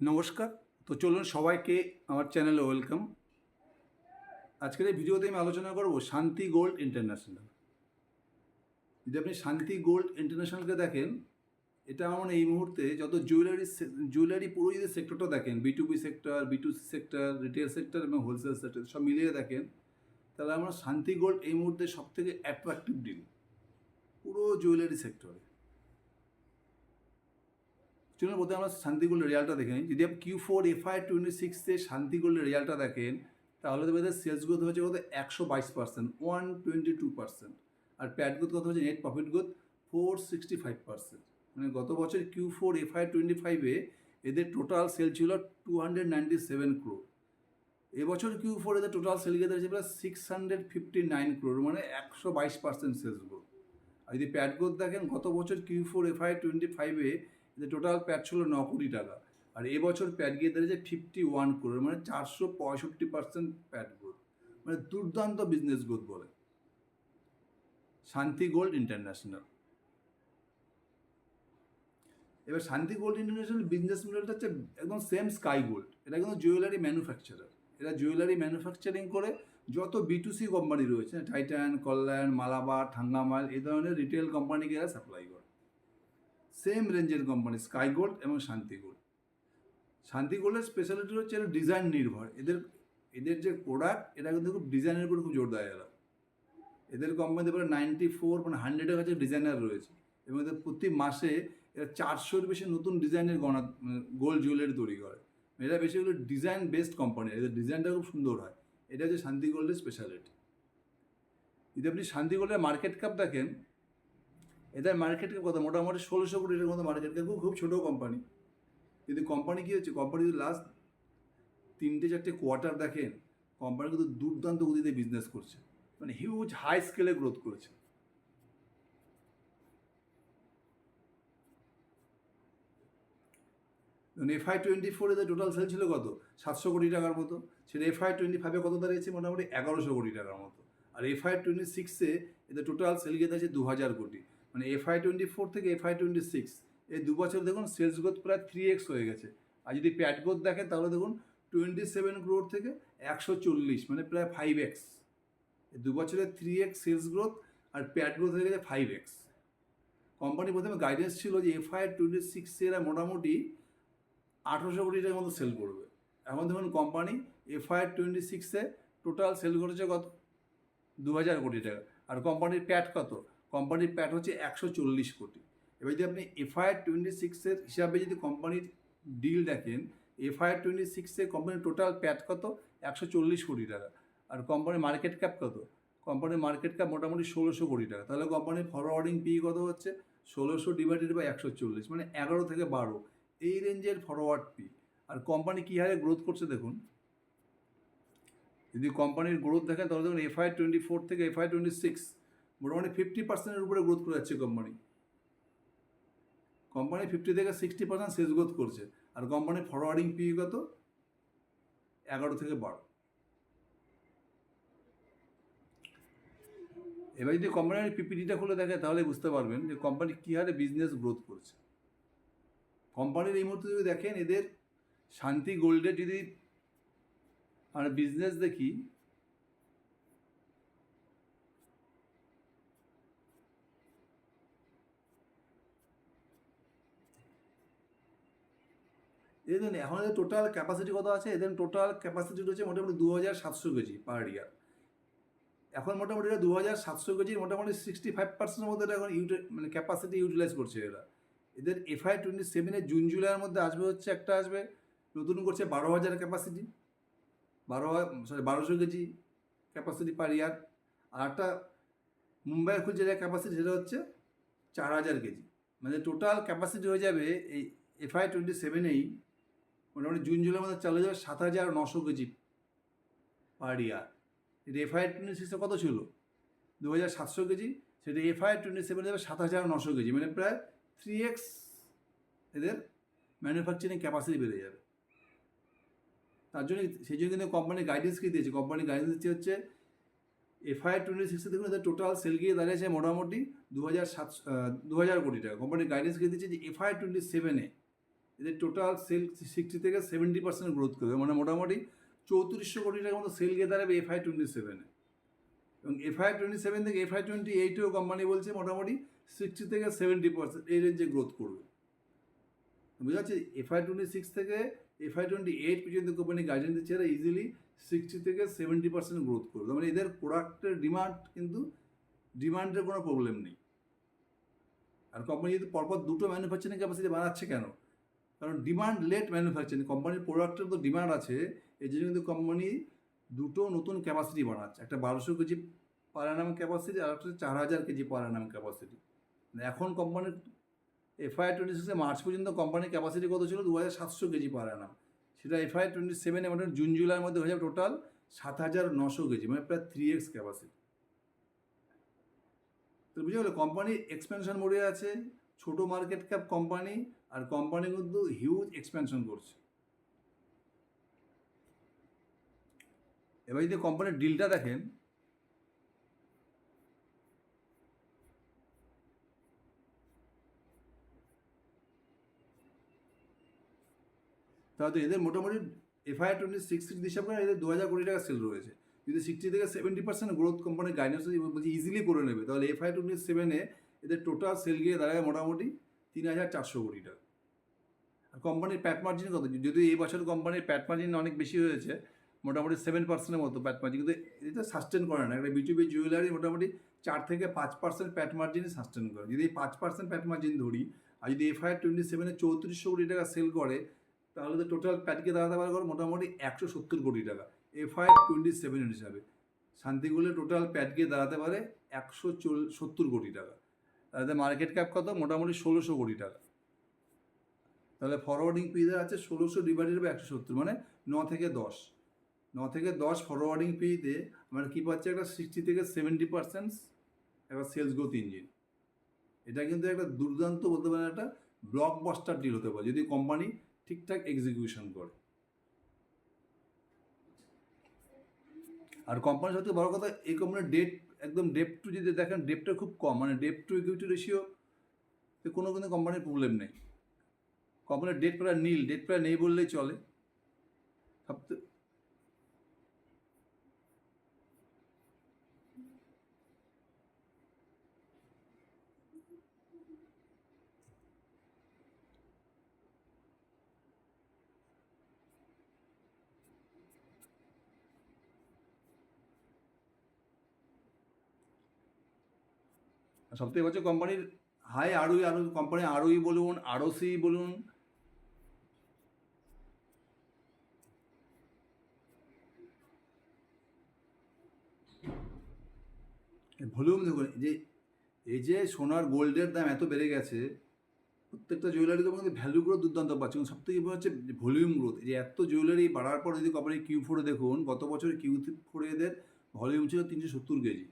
নমস্কার। তো চলুন সবাইকে আমার চ্যানেলে ওয়েলকাম। আজকের এই ভিডিওতে আমি আলোচনা করব শান্তি গোল্ড ইন্টারন্যাশনাল। যদি আপনি শান্তি গোল্ড ইন্টারন্যাশনালকে দেখেন, এটা আমার এই মুহূর্তে যত জুয়েলারি পুরো যদি সেক্টরটা দেখেন, B2B sector, B2C sector, retail sector এবং হোলসেল সেক্টর সব মিলিয়ে দেখেন, তাহলে আমার শান্তি গোল্ড এই মুহূর্তে সবথেকে অ্যাট্রাকটিভ ডিল পুরো জুয়েলারি সেক্টরে। চলুন প্রথমে আমরা শান্তি গোল্ডের রেজাল্টটা দেখে নিই। যদি আপনি Q4 FY26 শান্তি গোল্ডের রেজাল্টটা দেখেন, তাহলে তো এদের সেলস গ্রোথ হয়েছে কত 122%, 122%। আর প্যাট গ্রোথ কত হচ্ছে, নেট প্রফিট গ্রোথ 465%। মানে গত বছর Q4 FY25-এ এদের টোটাল সেল ছিল 297 crore। এবছর Q4 এদের টোটাল সেল গিয়ে দাঁড়িয়েছে প্রায় 659 crore, মানে 122% সেলস গ্রোথ। আর যদি প্যাট গ্রোথ দেখেন, গত বছর Q4 FY25-এ এদের টোটাল প্যাট ছিল 9 কোটি টাকা, আর এবছর প্যাট গিয়ে দাঁড়িয়েছে 51 crore, মানে 465% প্যাট গ্রোথ। মানে দুর্দান্ত বিজনেস গ্রোথ বলে শান্তি গোল্ড ইন্টারন্যাশনাল। এবার শান্তি গোল্ড ইন্টারন্যাশনাল বিজনেস মডেলটা হচ্ছে একদম সেম স্কাই গোল্ড। এটা কিন্তু জুয়েলারি ম্যানুফ্যাকচারার। এরা জুয়েলারি ম্যানুফ্যাকচারিং করে যত B2C কোম্পানি রয়েছে, টাইটান, কল্যাণ, মালাবার, ঠাঙ্গামাল, এই ধরনের রিটেল কোম্পানিকে এরা সাপ্লাই করে। সেম রেঞ্জের কোম্পানি স্কাই গোল্ড এবং শান্তি গোল্ড। শান্তি গোল্ডের স্পেশালিটি হচ্ছে এরা ডিজাইন নির্ভর। এদের যে প্রোডাক্ট, এটা কিন্তু খুব ডিজাইনের উপর খুব জোর দেয় এরা। এদের কোম্পানিতে প্রায় 94 মানে 100-এর কাছে ডিজাইনার রয়েছে, এবং এদের প্রতি মাসে এরা 400-এর বেশি নতুন ডিজাইনের গোল্ড জুয়েলারি তৈরি করে। এরা বেশিগুলো ডিজাইন বেসড কোম্পানি, এদের ডিজাইনটা খুব সুন্দর হয়। এটা হচ্ছে শান্তি গোল্ডের স্পেশালিটি। যদি আপনি শান্তি গোল্ডের মার্কেট ক্যাপ দেখেন, এদের মার্কেট ক্যাপ কত, মোটামুটি 1600 কোটির মতো মার্কেট ক্যাপ, খুব ছোটো কোম্পানি। কিন্তু কোম্পানি কী হচ্ছে, কোম্পানি যদি লাস্ট 3-4 কোয়ার্টার দেখেন, কোম্পানি কিন্তু দুর্দান্ত গতিতে বিজনেস করছে, মানে হিউজ হাই স্কেলে গ্রোথ করেছে। FY24 এদের টোটাল সেল ছিল কত, 700 কোটি টাকার মতো। সেটা FY25-এ কত দাঁড়িয়েছে, মোটামুটি 1100 কোটি টাকার মতো। আর FY26-এ এদের টোটাল সেল গিয়ে দাঁড়িয়েছে 2000 কোটি। মানে FY24 থেকে FY26 এই 2 বছর দেখুন সেলস গ্রোথ প্রায় 3x হয়ে গেছে। আর যদি প্যাট গ্রোথ দেখেন, তাহলে দেখুন 27 crore থেকে 140, মানে প্রায় 5x। এই 2 বছরে 3x সেলস গ্রোথ, আর প্যাট গ্রোথ হয়ে গেছে 5x। কোম্পানি প্রথমে গাইডেন্স ছিল যে FY26-এ এরা মোটামুটি 1800 কোটি টাকার মতো সেল করবে। এখন দেখুন কোম্পানি FY26-এ টোটাল সেল করেছে কত, 2000 কোটি টাকা। আর কোম্পানির প্যাট কত, কোম্পানির প্যাট হচ্ছে 140 কোটি। এবার যদি আপনি FY26-এর হিসাবে যদি কোম্পানির ডিল দেখেন, FY26-এ কোম্পানির টোটাল প্যাট কত, 140 কোটি টাকা। আর কোম্পানির মার্কেট ক্যাপ কত, কোম্পানির মার্কেট ক্যাপ মোটামুটি 1600 কোটি টাকা। তাহলে কোম্পানির ফরওয়ার্ডিং পি কত হচ্ছে, 1600 ডিভাইডেড বাই 140, মানে 11 থেকে 12 এই রেঞ্জের ফরওয়ার্ড পি। আর কোম্পানি কী হারে গ্রোথ করছে দেখুন। যদি কোম্পানির গ্রোথ দেখেন, তাহলে দেখুন FY24 থেকে FY26 মোটামুটি 50%-এর উপরে গ্রোথ করে যাচ্ছে কোম্পানি। 50 থেকে 60% সেলস গ্রোথ করছে। আর কোম্পানির ফরওয়ার্ডিং পি কত, 11 থেকে 12। এবার যদি কোম্পানির পিপিটিটা খুলে দেখে, তাহলে বুঝতে পারবেন যে কোম্পানি কী হারে বিজনেস গ্রোথ করছে। কোম্পানির এই মুহূর্তে যদি দেখেন, এদের শান্তি গোল্ডের যদি আমরা বিজনেস দেখি, এদের এখন এদের টোটাল ক্যাপাসিটি কত আছে, এদের টোটাল ক্যাপাসিটি রয়েছে মোটামুটি 2700 কেজি পার ইয়ার। এখন মোটামুটি এরা 2700 কেজির মোটামুটি 65%-এর মধ্যে এখন মানে ক্যাপাসিটি ইউটিলাইজ করছে এরা। এদের FY27-এর জুন জুলাইয়ের মধ্যে আসবে হচ্ছে একটা আসবে নতুন করছে 12,000 ক্যাপাসিটি, 1200 কেজি ক্যাপাসিটি পার ইয়ার। আর একটা মুম্বাইয়ের খুঁজছে যেটা ক্যাপাসিটি, সেটা হচ্ছে 4000 কেজি। মানে টোটাল ক্যাপাসিটি হয়ে যাবে এই FY27-এই মোটামুটি জুন জুলাইয়ের মধ্যে চলে যাবে 7900 কেজি পার ইয়ার। এটা FY26-এ কত ছিল, 2700 কেজি, সেটা FY27 যাবে 7900 কেজি, মানে প্রায় 3x এদের ম্যানুফ্যাকচারিং ক্যাপাসিটি বেড়ে যাবে। তার জন্য সেই জন্য কিন্তু কোম্পানি গাইডেন্স কী দিয়েছে, কোম্পানি গাইডেন্স দিচ্ছে হচ্ছে FY26-এ দেখুন এদের টোটাল সেল গিয়ে দাঁড়িয়েছে মোটামুটি 2000 কোটি টাকা। কোম্পানি গাইডেন্স কী দিচ্ছে যে FY27-এ এদের টোটাল সেল 60 থেকে 70% গ্রোথ করবে, মানে মোটামুটি 3400 কোটি টাকার মতো সেল গিয়ে দাঁড়াবে FY27-এ। এবং FY27 থেকে FY28-এও কোম্পানি বলছে মোটামুটি 60 থেকে 70% এই রেঞ্জে গ্রোথ করবে। বোঝা যাচ্ছে FY26 থেকে FY28 পর্যন্ত কোম্পানি গাইডেন্স দিচ্ছে, এরা ইজিলি 60 থেকে 70% গ্রোথ করবে। মানে এদের প্রোডাক্টের ডিমান্ড কিন্তু ডিমান্ডের কোনো প্রবলেম নেই। আর কোম্পানি যদি পরপর দুটো ম্যানুফ্যাকচারিং ক্যাপাসিটি বানাচ্ছে কেন? কারণ ডিমান্ড লেট ম্যানুফ্যাকচারিং, কোম্পানির প্রোডাক্টের তো ডিমান্ড আছে, এই জন্য কিন্তু কোম্পানি দুটো নতুন ক্যাপাসিটি বানাচ্ছে, একটা 1200 কেজি পার অ্যানাম ক্যাপাসিটি আর একটা 4000 কেজি পার অ্যানাম ক্যাপাসিটি। এখন কোম্পানির FY26 মার্চ পর্যন্ত কোম্পানির ক্যাপাসিটি কত ছিল? 2700 কেজি পার অ্যানাম। সেটা FY27 মানে জুন জুলাইয়ের মধ্যে হয়ে যাবে টোটাল 7900 কেজি, মানে প্রায় 3x ক্যাপাসিটি। তো বুঝে গেলো কোম্পানি এক্সপেনশন মোডে আছে, ছোট মার্কেট ক্যাপ কোম্পানি, আর কোম্পানি কিন্তু হিউজ এক্সপেনশন করছে। এবার যদি কোম্পানির ডিলটা দেখেন, তাহলে এদের মোটামুটি FY26 হিসাব করে এদের 2000 কোটি টাকা সেল রয়েছে। যদি 60 থেকে 70% গ্রোথ কোম্পানির গাইডেন্স বলছি ইজিলি করে নেবে, তাহলে FY27-এ এদের টোটাল সেল গিয়ে দাঁড়ায় মোটামুটি 3400 কোটি টাকা। আর কোম্পানির প্যাট মার্জিন কত? যদি এই বছর কোম্পানির প্যাট মার্জিন অনেক বেশি হয়েছে, মোটামুটি 7%-এর মতো প্যাট মার্জিন, কিন্তু এটা সাস্টেন করে না। একটা B2B জুয়েলারি মোটামুটি 4 থেকে 5% প্যাট মার্জিনই সাস্টেন করে। যদি 5% প্যাট মার্জিন ধরি, আর যদি FY27-এ 3400 কোটি টাকা সেল করে, তাহলে তো টোটাল প্যাটকে দাঁড়াতে পারে মোটামুটি 170 কোটি টাকা FY27 হিসাবে। শান্তিগুলো টোটাল প্যাটকে দাঁড়াতে পারে 170 কোটি টাকা। তাহলে মার্কেট ক্যাপ কত? মোটামুটি 1600 কোটি টাকা। তাহলে ফরওয়ার্ডিং পিদের আছে 1600 ডিভাইডেড বাই 170, মানে 9 থেকে 10 ফরওয়ার্ডিং পিতে আমরা কী পাচ্ছি? একটা 60 থেকে 70% একটা সেলস গ্রোথ ইঞ্জিন। এটা কিন্তু একটা দুর্দান্ত বলতে পারেন একটা ব্লকবাস্টার ডিল হতে পারে যদি কোম্পানি ঠিকঠাক এক্সিকিউশন করে। আর কোম্পানির সবথেকে বড় কথা, এই কোম্পানির ডেট একদম ডেপ টু যদি দেখেন, ডেপটা খুব কম, মানে ডেপ টু ইকুইটি রেশিও কোনো কিন্তু কোম্পানির প্রবলেম নেই। কোম্পানির ডেট প্রায় নীল, ডেট প্রায় নেই বললেই চলে। সবথেকে হচ্ছে কোম্পানির হাই কোম্পানি আরওই বলুন, ROC বলুন, ভলিউম দেখুন। এই যে সোনার গোল্ডের দাম এত বেড়ে গেছে, প্রত্যেকটা জুয়েলারি দোকানে ভ্যালু গ্রোথ দুর্দান্ত পাচ্ছে, এবং সবথেকে হচ্ছে ভলিউম গ্রোথ। এই যে এত জুয়েলারি বাড়ার পর যদি কোম্পানি Q4-এ দেখুন, গত বছরের Q4-এ এদের ভলিউম ছিল 370 কেজি।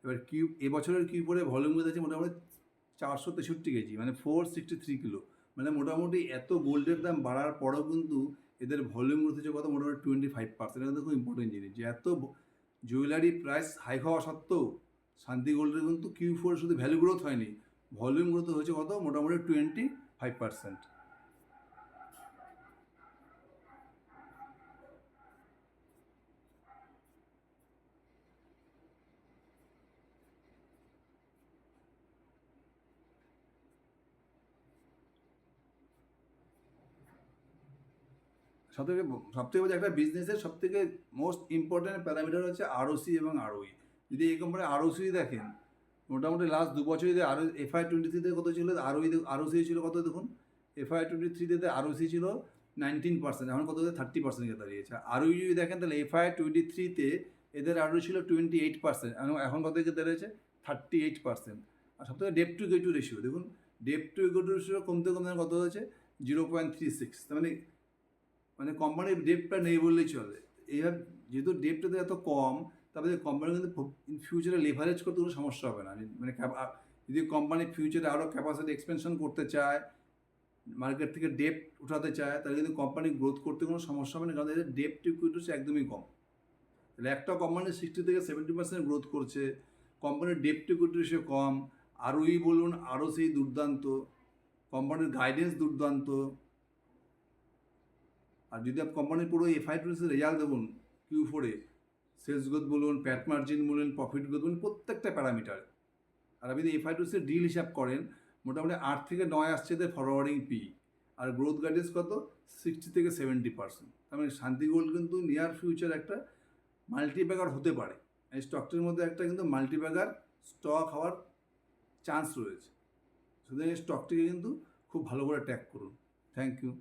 এবার এবছরের Q4-এ ভলিউম গ্রোথ আছে মোটামুটি 463 কেজি, মানে 463 কিলো। মানে মোটামুটি এত গোল্ডের দাম বাড়ার পরেও কিন্তু এদের ভলিউম গ্রোথ হচ্ছে কত? মোটামুটি 25%। এটা খুব ইম্পর্টেন্ট জিনিস, যে এত জুয়েলারি প্রাইস হাই হওয়া সত্ত্বেও শান্তি গোল্ডের কিন্তু Q4 শুধু ভ্যালু গ্রোথ হয়নি, ভলিউম গ্রোথ হয়েছে কত? মোটামুটি 25%। সবথেকে বলছে একটা বিজনেসের সবথেকে মোস্ট ইম্পর্ট্যান্ট প্যারামিটার হচ্ছে ROC এবং ROE। যদি এই কোম্পানির ROC দেখেন, মোটামুটি লাস্ট 2 বছর যদি FY23-তে কত ছিল ROC ছিল কত? দেখুন FY23-তে ROC ছিল 19%, এখন কত? 30% গিয়ে দাঁড়িয়েছে। ROE যদি দেখেন তাহলে FY23-তে এদের ROE ছিল 28%, এখন কত গিয়ে দাঁড়িয়েছে? 38%। আর সবথেকে ডেপ টু ইকুইটি রেশিও দেখুন, ডেপ টু ইকুইটি রেশিও কমতে কমতে কত হয়েছে? 0.36। তার মানে কোম্পানির ডেপটা নেই বললেই চলে। এইভাবে যেহেতু ডেপটাতে এত কম, তারপরে কোম্পানি কিন্তু ইন ফিউচারে লেভারেজ করতে কোনো সমস্যা হবে না। মানে যদি কোম্পানি ফিউচারে আরও ক্যাপাসিটি এক্সপেনশন করতে চায়, মার্কেট থেকে ডেপ উঠাতে চায়, তাহলে কিন্তু কোম্পানি গ্রোথ করতে কোনো সমস্যা হবে না, কারণ এদের ডেপ টু ইকুইটি একদমই কম। তাহলে একটা কোম্পানি 60 থেকে 70% গ্রোথ করছে, কোম্পানির debt to equity ratio com, ROE বলুন, ROC দুর্দান্ত, কোম্পানির গাইডেন্স দুর্দান্ত, আর যদি আপনি কোম্পানির পুরো এফআই টোয়েন্টির রেজাল্ট দেখুন Q4-এ সেলস গ্রোথ বলুন, প্যাট মার্জিন বলুন, প্রফিট গ্রোথ বলুন, প্রত্যেকটা প্যারামিটার। আর আপনি যদি এফআই টোয়েন্টির ডিল হিসাব করেন মোটামুটি 8 থেকে 9 আসছে এদের ফরওয়ার্ডিং পি, আর গ্রোথ গাইডেন্স কত 60 থেকে 70%। তার মানে শান্তি গোল্ড কিন্তু নিয়ার ফিউচার একটা মাল্টিব্যাগার হতে পারে। এই স্টকটির মধ্যে একটা কিন্তু মাল্টিব্যাগার স্টক হওয়ার চান্স রয়েছে। সুতরাং এই স্টকটিকে কিন্তু খুব ভালো করে ট্র্যাক করুন। Thank you.